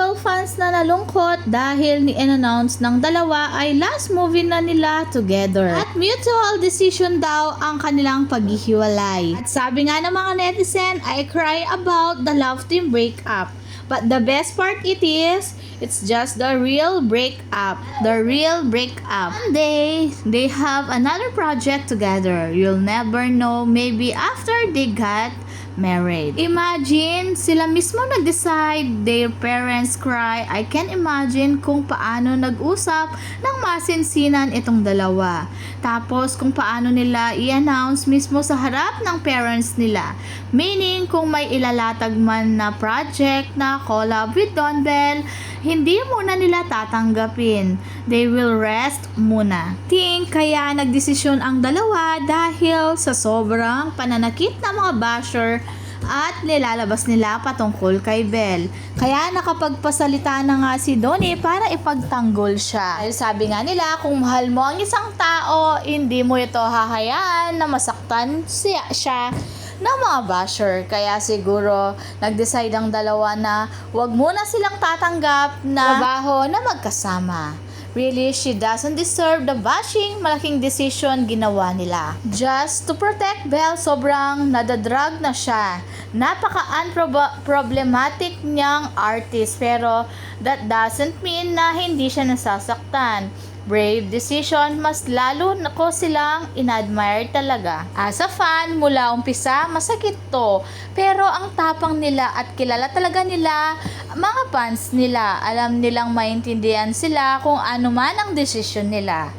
Bell fans na nalungkot dahil ni-announce ng dalawa ay last movie na nila together. At mutual decision daw ang kanilang paghihiwalay. At sabi nga ng mga netizen, I cry about the Love Team breakup. But the best part it's just the real breakup. The real breakup. One day, they have another project together. You'll never know, maybe after they got married. Imagine, sila mismo nag-decide, their parents cry. I can imagine kung paano nag-usap ng masinsinan itong dalawa. Tapos kung paano nila i-announce mismo sa harap ng parents nila. Meaning, kung may ilalatag man na project na collab with Don Bell, hindi muna nila tatanggapin. They will rest muna. Kaya nagdesisyon ang dalawa dahil sa sobrang pananakit ng mga basher at nilalabas nila patungkol kay Bell. Kaya nakapagpasalita na nga si Donnie para ipagtanggol siya. Dahil sabi nga nila, kung mahal mo ang isang tao, hindi mo ito hahayaan na masaktan siya ng mga basher. Kaya siguro nag-decide ang dalawa na wag muna silang tatanggap na trabaho na magkasama. Really, she doesn't deserve the bashing. Malaking decision ginawa nila. Just to protect Belle, sobrang nadadrag na siya. Napaka-unproblematic niyang artist, pero that doesn't mean na hindi siya nasasaktan. Brave decision, mas lalo ko silang inadmire talaga. As a fan, mula umpisa, masakit to. Pero ang tapang nila at kilala talaga nila mga fans nila. Alam nilang maintindihan sila kung ano man ang desisyon nila.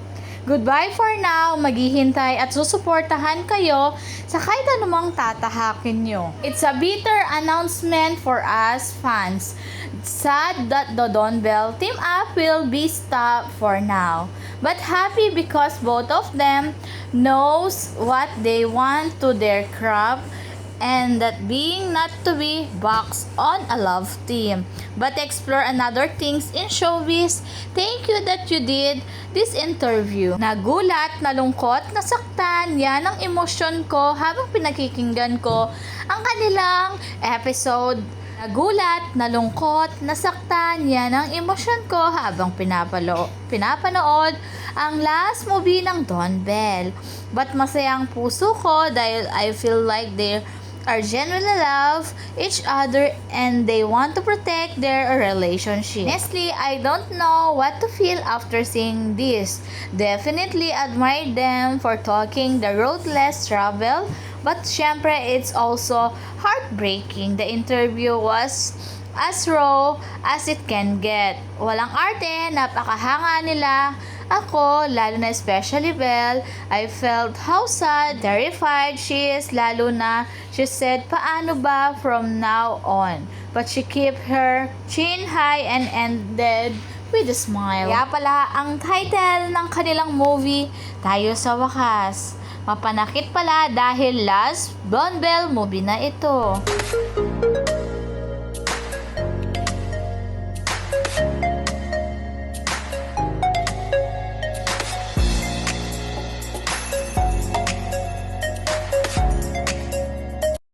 Goodbye for now, maghihintay at susuportahan kayo sa kahit anumang tatahakin nyo. It's a bitter announcement for us fans. Sad that the Don Bell team up will be stopped for now. But happy because both of them knows what they want to their craft and that being not to be boxed on a love team, but explore another things in showbiz. Thank you that you did this interview. Nagulat, nalungkot, nasaktan, yan ang emosyon ko habang pinakikinggan ko ang kanilang episode. Nagulat, nalungkot, nasaktan, yan ang emosyon ko habang pinapanood ang last movie ng Don Bell. But masayang puso ko dahil I feel like they are genuinely love each other and they want to protect their relationship. Honestly, I don't know what to feel after seeing this. Definitely admire them for talking the road less travel, but syempre it's also heartbreaking. The interview was as raw as it can get. Walang arte, napakahanga nila. Ako, lalo na especially Belle, I felt how sad, terrified she is, lalo na she said, paano ba from now on? But she kept her chin high and ended with a smile. Kaya pala, ang title ng kanilang movie, Tayo sa Wakas. Mapanakit pala dahil last Don Bell movie na ito.